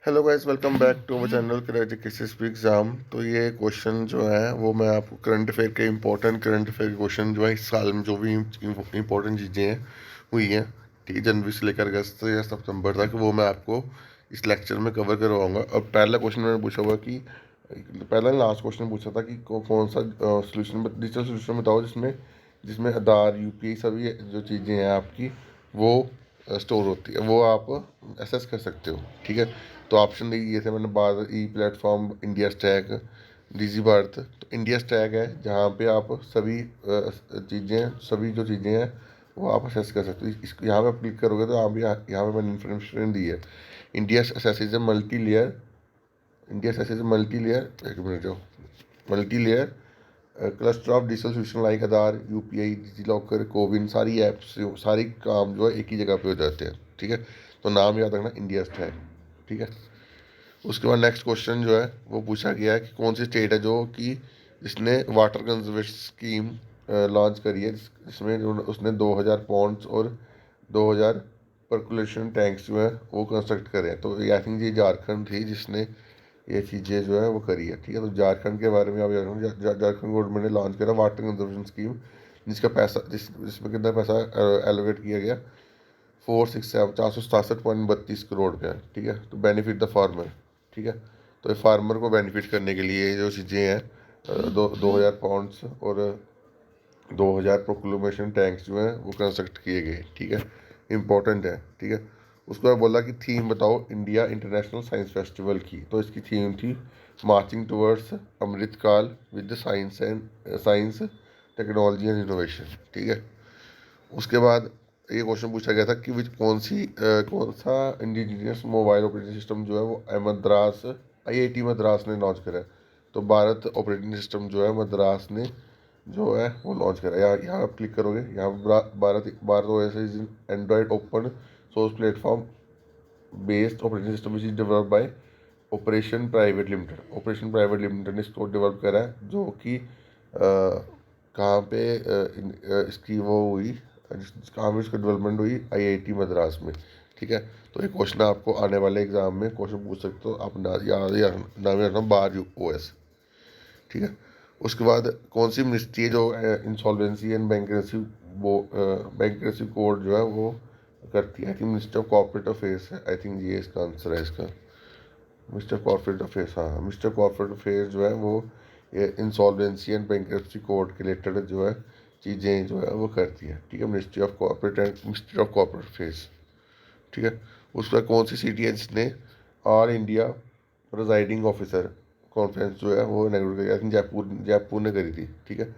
Hello guys, welcome back to our channel education speak exam. तो ये question जो है वो मैं आपको करंट अफेयर के इंपॉर्टेंट करंट अफेयर क्वेश्चन जो है इस साल में जो भी इंपॉर्टेंट चीज़ें हैं हुई हैं, ठीक है, जनवरी से लेकर अगस्त या सितंबर तक, वो मैं आपको इस लेक्चर में कवर करवाऊंगा। अब पहला क्वेश्चन मैंने पूछा हुआ कि पहला लास्ट क्वेश्चन पूछा था कि कौन सा सोल्यूशन डिजिटल सोल्यूशन बताओ जिसमें जिसमें आधार यूपीआई सभी जो चीज़ें हैं आपकी वो स्टोर होती है, वो आप एसेस कर सकते हो, ठीक है। तो ऑप्शन दिए थे मैंने, भारत ई प्लेटफॉर्म, इंडिया स्टैक, डिजी भारत। तो इंडिया स्टैक है जहाँ पे आप सभी चीज़ें सभी जो चीज़ें हैं वो आप असेस कर सकते हो। इसको यहाँ पे आप क्लिक करोगे तो यहाँ पे मैंने इन्फॉर्मेशन दी है। India assess is multi layer India assess is multi layer एक मिनट जो multi layer cluster of digital solution like Aadhaar, UPI, DigiLocker, CoWIN, सारी ऐप्स, सारी काम जो है एक ही जगह पे हो जाते हैं, ठीक है। तो नाम याद रखना, इंडिया स्टैक, ठीक है। उसके बाद नेक्स्ट क्वेश्चन जो है वो पूछा गया है कि कौन सी स्टेट है जो कि जिसने वाटर कंजर्वेशन स्कीम लॉन्च करी है, जिसमें उसने 2000 पॉन्ड्स और 2000 पर्कुलेशन टैंक्स जो है वो कंस्ट्रक्ट करे हैं। तो आई थिंक ये झारखंड थी जिसने ये चीज़ें जो है वो करी है, ठीक है। तो झारखंड के बारे में आप झारखंड गवर्नमेंट ने लॉन्च करा वाटर कंजर्वेशन स्कीम, जिसका पैसा जिसमें कितना पैसा एलोकेट किया गया, 467.32 करोड़ का, ठीक है। तो बेनिफिट द फार्मर, ठीक है। तो ये फार्मर को बेनिफिट करने के लिए जो चीज़ें हैं, 2000 पाउंड्स और 2000 प्रोक्लेमेशन टैंक्स जो हैं वो कंस्ट्रक्ट किए गए, ठीक है। इंपॉर्टेंट है, ठीक है। उसके बाद बोला कि थीम बताओ इंडिया इंटरनेशनल साइंस फेस्टिवल की। तो इसकी थीम थी marching towards Amritkaal with science technology and innovation, ठीक है। उसके बाद ये क्वेश्चन पूछा गया था कि कौन सा इंडिजिनियस मोबाइल ऑपरेटिंग सिस्टम जो है वो मद्रास आईआईटी मद्रास ने लॉन्च करा है। तो भारत ऑपरेटिंग सिस्टम जो है मद्रास ने जो है वो लॉन्च करा है। यहाँ आप क्लिक करोगे, यहाँ Bharat Bharat OS is Android open source platform based operating system which is developed by operation private limited ने इसको डेवलप करा है, जो कि कहाँ पे इसकी वो हुई, कहाँ पे इसकी डेवलपमेंट हुई, आईआईटी मद्रास में, ठीक है। तो ये क्वेश्चन आपको आने वाले एग्जाम में क्वेश्चन पूछ सकते हो, आप नाम रखना बार ओएस, ठीक है। उसके बाद कौन सी मिनिस्ट्री है जो इंसॉल्वेंसी एंड बैंकरप्सी कोड जो है वो करती है? I think minister of corporate affairs है, आई थिंक ये इसका आंसर है इसका, मिस्टर कॉर्पोरेट अफेयर्स। हाँ, मिस्टर कॉर्पोरेट अफेयर्स जो है वो ये इंसॉल्वेंसी एंड बैंकरप्सी कोड के रिलेटेड जो है चीज़ें जो है वो करती है, ठीक है। Ministry of corporate and ministry of corporate affairs, ठीक है। उसका कौन सी सिटी है जिसने all India presiding officer conference जो है वो इनॉग्रेट करी? आई थिंक जयपुर ने करी थी, ठीक है।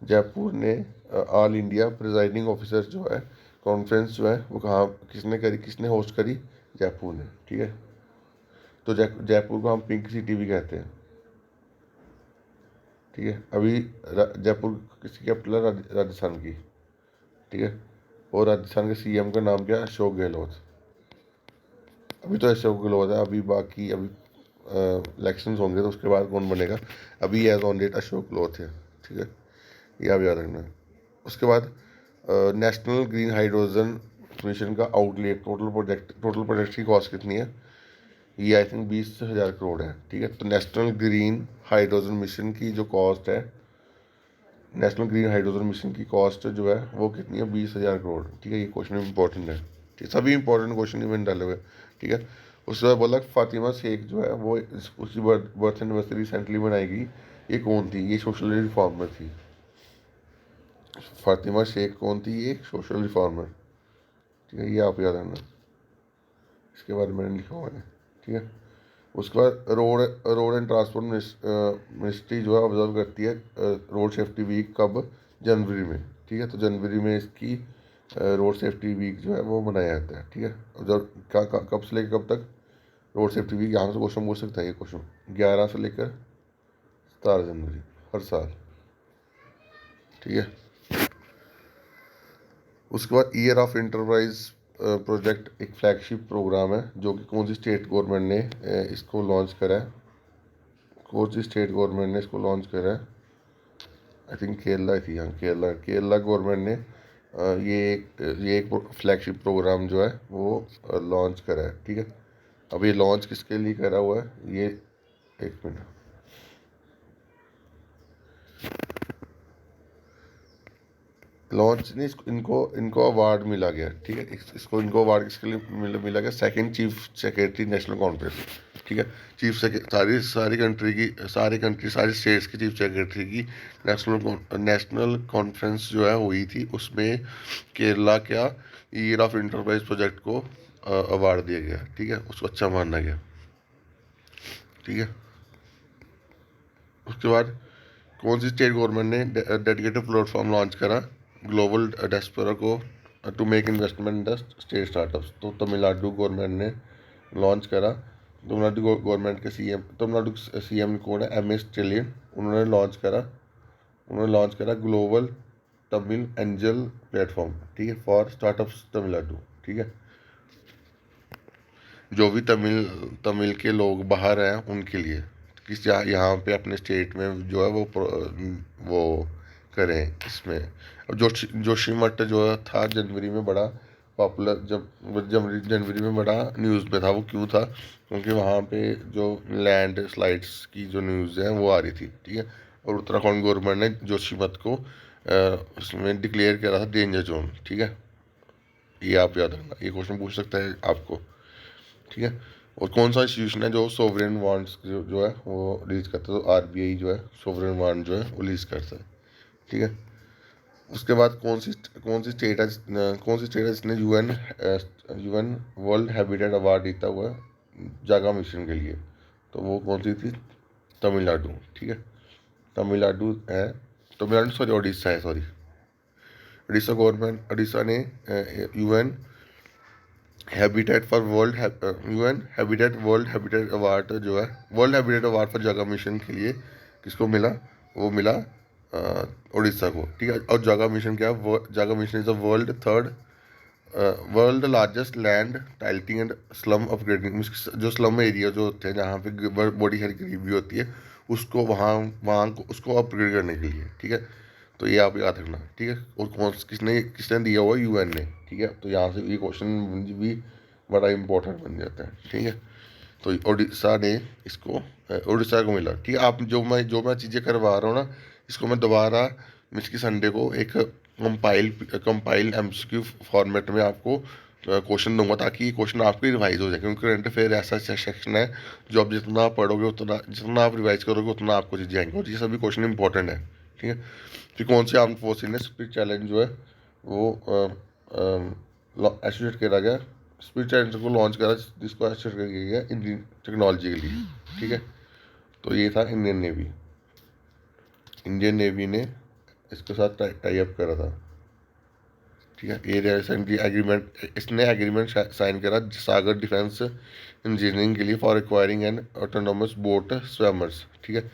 जयपुर ने ऑल इंडिया प्रिजाइडिंग ऑफिसर जो है कॉन्फ्रेंस जो है वो कहाँ किसने करी, किसने होस्ट करी? जयपुर ने, ठीक है। तो जयपुर को हम पिंक सिटी भी कहते हैं, ठीक है। अभी जयपुर किसकी कैपिटल है? राजस्थान की, ठीक है। और राजस्थान के सीएम का नाम क्या है? अशोक गहलोत। अभी तो अशोक गहलोत है, अभी बाकी अभी इलेक्शंस होंगे तो उसके बाद कौन बनेगा। अभी as on date Ashok Gehlot है, ठीक है। ये आप याद रखना। उसके बाद नेशनल ग्रीन हाइड्रोजन मिशन का आउटलेट टोटल प्रोजेक्ट की कॉस्ट कितनी है? ये आई थिंक 20,000 करोड़ है, ठीक है। तो नेशनल ग्रीन हाइड्रोजन मिशन की जो कॉस्ट है, नेशनल ग्रीन हाइड्रोजन मिशन की कॉस्ट जो है वो कितनी है? 20,000 करोड़, ठीक है। ये क्वेश्चन इंपॉर्टेंट है, ठीक है। सभी इंपॉर्टेंट क्वेश्चन इवेंट डाले हुए, ठीक है। उसके बाद बोला फातिमा शेख जो है वो उसकी बर्थ एनिवर्सरी रिसेंटली मनाई गई, ये कौन थी? ये सोशल रिफॉर्मर थी। फातिमा शेख कौन थी? ये सोशल रिफॉर्मर, ठीक है। ये आप याद रखना, इसके बारे में मैंने लिखा हुआ है, ठीक है। उसके बाद रोड एंड ट्रांसपोर्ट मिनिस्ट्री जो है ऑब्जर्व करती है रोड सेफ्टी वीक कब? जनवरी में, ठीक है। तो जनवरी में इसकी रोड सेफ्टी वीक जो है वो मनाया जाता है, ठीक है। कब से लेकर कब तक रोड सेफ्टी वीक? यहाँ से क्वेश्चन पूछ सकता है ये क्वेश्चन, 11 से लेकर 17 जनवरी हर साल, ठीक है। उसके बाद ईयर ऑफ इंटरप्राइज प्रोजेक्ट एक फ्लैगशिप प्रोग्राम है जो कि कौन सी स्टेट गवर्नमेंट ने इसको लॉन्च करा है? कौन सी स्टेट गवर्नमेंट ने इसको लॉन्च करा है? आई थिंक केरला थी, हाँ, केरला गवर्नमेंट ने ये एक फ्लैगशिप प्रोग्राम जो है वो लॉन्च करा है, ठीक है। अब ये लॉन्च किसके लिए करा हुआ है ये, एक मिनट, लॉन्च नहीं, इनको इनको अवार्ड मिला गया, ठीक है। इसको इनको अवार्ड किसके लिए मिला गया, second chief secretary national conference, ठीक है। सारी सारी कंट्री की, सारी स्टेट्स की चीफ सेक्रेटरी की नेशनल कॉन्फ्रेंस जो है हुई थी, उसमें केरला क्या ईयर ऑफ इंटरप्राइज प्रोजेक्ट को अवार्ड दिया गया, ठीक है, उसको अच्छा माना गया, ठीक है। उसके बाद कौन सी स्टेट गवर्नमेंट ने डेडिकेटेड प्लेटफॉर्म लॉन्च करा ग्लोबल डायस्पोरा को to make investment in the state startups, तो तमिलनाडु गवर्नमेंट ने लॉन्च करा। तमिलनाडु गवर्नमेंट के सीएम, तमिलनाडु सीएम कौन है, एम एस स्टेलियन, उन्होंने लॉन्च करा ग्लोबल तमिल एंजल प्लेटफॉर्म, ठीक है, फॉर स्टार्टअप्स तमिलनाडु, ठीक है। जो भी तमिल तमिल के लोग बाहर हैं उनके लिए, किस यहाँ पे अपने स्टेट में जो है वो करें इसमें। अब जोशीमठ जो था जनवरी में बड़ा पॉपुलर, जब जनवरी में बड़ा न्यूज़ में था, वो क्यों था, क्योंकि वहाँ पे जो लैंड स्लाइड्स की जो न्यूज़ है वो आ रही थी, ठीक है। और उत्तराखंड गवर्नमेंट ने जोशीमठ को उसमें डिक्लेयर करा था डेंजर जोन, ठीक है। ये आप याद रखना, ये क्वेश्चन पूछ सकता है आपको, ठीक है। और कौन सा इंस्टीट्यूशन है जो सोवरेन बॉन्ड्स जो है वो रिलीज करता है, तो आरबीआई जो है सोवरेन बॉन्ड जो है वो रिलीज करता है, ठीक है। उसके बाद कौन सी स्टेट है जिसने यूएन वर्ल्ड हैबिटेट अवार्ड जीता हुआ है जागा मिशन के लिए, तो वो कौन सी थी, तमिलनाडु, ठीक है। तमिलनाडु है, तमिलनाडु सॉरी उड़ीसा है, सॉरी उड़ीसा गवर्नमेंट, उड़ीसा ने UN habitat for UN habitat world habitat award जो है, वर्ल्ड हैबिटेट अवार्ड फॉर जागा मिशन के लिए किसको मिला, वो मिला उड़ीसा को, ठीक है। और जागा मिशन क्या है, Jaga mission is the world largest land titling and slum upgrading, जो स्लम एरिया जो होते हैं जहाँ पे बड़ी सारी गरीबी होती है, उसको वहाँ वहाँ को उसको अपग्रेड करने के लिए, ठीक है। तो ये आप याद रखना, ठीक है। और किसने किसने दिया हुआ, यूएन ने, ठीक है। तो यहाँ से ये क्वेश्चन भी बड़ा इंपॉर्टेंट बन जाता है, ठीक है। तो उड़ीसा ने इसको उड़ीसा को मिला, ठीक है। आप जो मैं चीज़ें करवा रहा हूँ ना, इसको मैं दोबारा मिस की संडे को एक कंपाइल एमसीक्यू फॉर्मेट में आपको क्वेश्चन दूंगा, ताकि ये क्वेश्चन आपकी रिवाइज हो जाए, क्योंकि करंट अफेयर ऐसा सेक्शन है जो आप जितना पढ़ोगे उतना, जितना आप रिवाइज करोगे उतना आपको चीज़ें आएंगी, और ये सभी क्वेश्चन इंपॉर्टेंट है, ठीक है। फिर कौन सी आर्म फोर्सेज ने स्पिरिट चैलेंज जो है वो एसोसिएट करा गया, स्पिरिट चैलेंज को लॉन्च करा जिसको एसोसिएट किया गया इंडियन टेक्नोलॉजी के लिए, ठीक है। तो ये था इंडियन नेवी ने इसके साथ टाई अप करा था, ठीक है। ये रिसेंटली एग्रीमेंट, इसने एग्रीमेंट साइन करा सागर डिफेंस इंजीनियरिंग के लिए for acquiring an autonomous boat swarmers, ठीक है।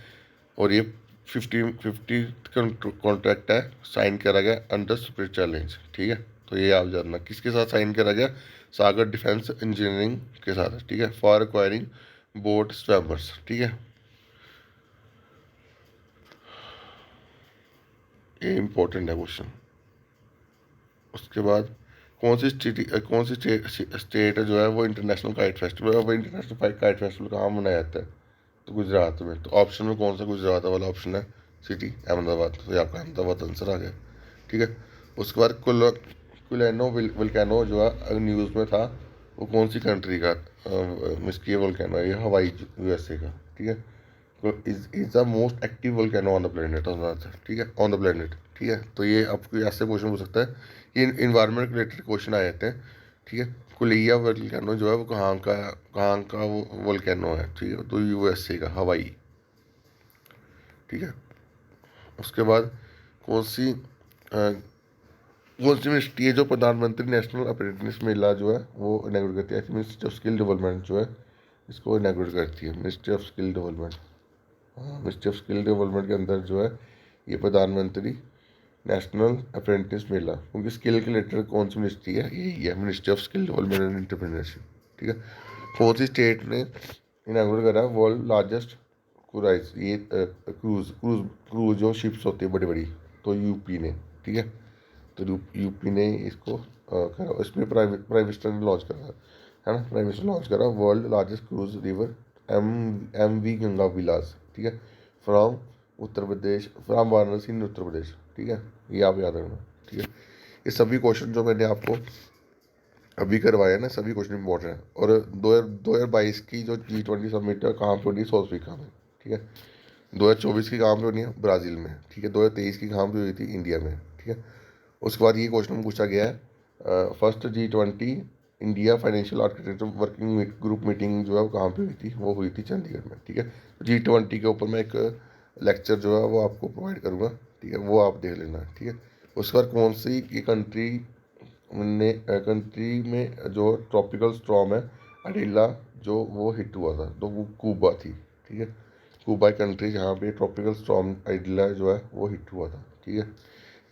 और ये 50 कॉन्ट्रैक्ट है, साइन करा गया अंडर स्पिरिट चैलेंज, ठीक है। तो ये आप जानना किसके साथ साइन करा गया, सागर डिफेंस इंजीनियरिंग के साथ, ठीक है, फॉर एक्वायरिंग बोट स्वैमर्स, ठीक है। ये इंपॉर्टेंट है क्वेश्चन। उसके बाद कौन सी स्टेट जो है वो इंटरनेशनल काइट फेस्टिवल, वो इंटरनेशनल काइट फेस्टिवल कहाँ मनाया जाता है, तो गुजरात में। तो ऑप्शन में कौन सा गुजरात वाला ऑप्शन है, सिटी अहमदाबाद, तो ये आपका अहमदाबाद आंसर आ गया, ठीक है। उसके बाद कुलैनो वोल्केनो जो है न्यूज़ में था, वो कौन सी कंट्री का मिस्की वोल्केनो है, ये हवाई यूएसए का, ठीक है। Is the most active volcano on the planet on earth, ठीक है, ऑन द प्लेनेट, ठीक है। तो ये आपको ऐसे क्वेश्चन हो सकता है, ये इन्वायरमेंट रिलेटेड क्वेश्चन आ जाते हैं, ठीक है। कुलिया वोल्केनो जो है वो कहाँ का वो वोल्केनो है, ठीक है, तो यूएसए का हवाई, ठीक है। उसके बाद कौन सी कौन सी मिनिस्ट्री है जो प्रधानमंत्री नेशनल अप्रेंटिस मेला जो है वो इनैगोरेट करती है, मिनिस्ट्री ऑफ स्किल डेवलपमेंट जो है इसको इनैगोरेट करती है, मिनिस्ट्री ऑफ स्किल डेवलपमेंट, हाँ, मिनिस्ट्री ऑफ स्किल डेवलपमेंट के अंदर जो है ये प्रधानमंत्री नेशनल अप्रेंटिस मेला, क्योंकि स्किल के रिलेटेड कौन सी मिनिस्ट्री है, यही है ministry of skill development and entrepreneurship, ठीक है। कौन सी स्टेट ने इनैगोरेट करा वर्ल्ड लार्जेस्ट क्रूज, ये क्रूज क्रूज क्रूज जो शिप्स होती है बड़ी बड़ी, तो यूपी ने, ठीक है। तो यूपी ने इसको करा, इसमें प्राइवेट प्राइवेट ने लॉन्च करा है ना, प्राइम मिनिस्टर लॉन्च करा world largest cruise river MV Ganga Vilas, ठीक है, from Uttar Pradesh, from Varanasi in Uttar Pradesh, ठीक है, ये आप याद रखना, ठीक है। ये सभी क्वेश्चन जो मैंने आपको अभी करवाया ना, सभी क्वेश्चन इंपॉर्टेंट है। और 2022 की जो G20 समिट है कहाँ पे होनी है, साउथ अफ्रीका में, ठीक है। 2024 की कहाँ पे होनी है, ब्राज़ील में, ठीक है। 2023 की कहाँ पे हुई थी, इंडिया में, ठीक है। उसके बाद ये क्वेश्चन पूछा गया है first G20 India financial architecture working group meeting जो है वो कहाँ पे हुई थी, वो हुई थी चंडीगढ़ में, ठीक है। G20 के ऊपर मैं एक लेक्चर जो है वो आपको प्रोवाइड करूँगा, ठीक है, वो आप देख लेना, ठीक है। उसके बाद कौन सी ये कंट्री में जो ट्रॉपिकल स्टॉर्म है अडीला जो वो हिट हुआ था, तो वो क्यूबा थी, ठीक है। क्यूबा कंट्री जहाँ पे ट्रॉपिकल स्टॉर्म अडीला जो है वो हिट हुआ था, ठीक है।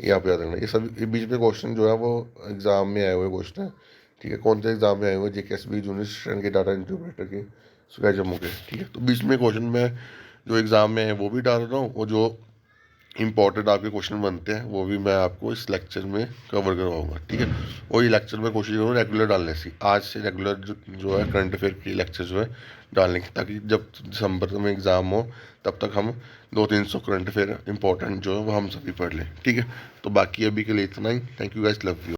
ये आप याद रखना। ये सभी ये बीच में क्वेश्चन जो है वो एग्जाम में आए हुए क्वेश्चन है, ठीक है। कौन से एग्जाम में आए हुए, JKSB जूनियर स्टूडेंट के, डाटा इंटरप्रेटर के, सुबह जम्मू के, ठीक है। तो बीच में क्वेश्चन में जो एग्जाम में है वो भी डाल रहा हूँ, और जो इंपॉर्टेंट आपके क्वेश्चन बनते हैं वो भी मैं आपको इस लेक्चर में कवर करवाऊंगा, ठीक है। वही लेक्चर में कोशिश करूँगा रेगुलर डालने से, आज से रेगुलर जो है करंट अफेयर की लेक्चर जो है डालने की, ताकि जब दिसंबर में एग्ज़ाम हो तब तक हम 200-300 करंट अफेयर इंपॉर्टेंट जो है वो हम सभी पढ़ लें, ठीक है। तो बाकी अभी के लिए इतना ही। Thank you guys, love you.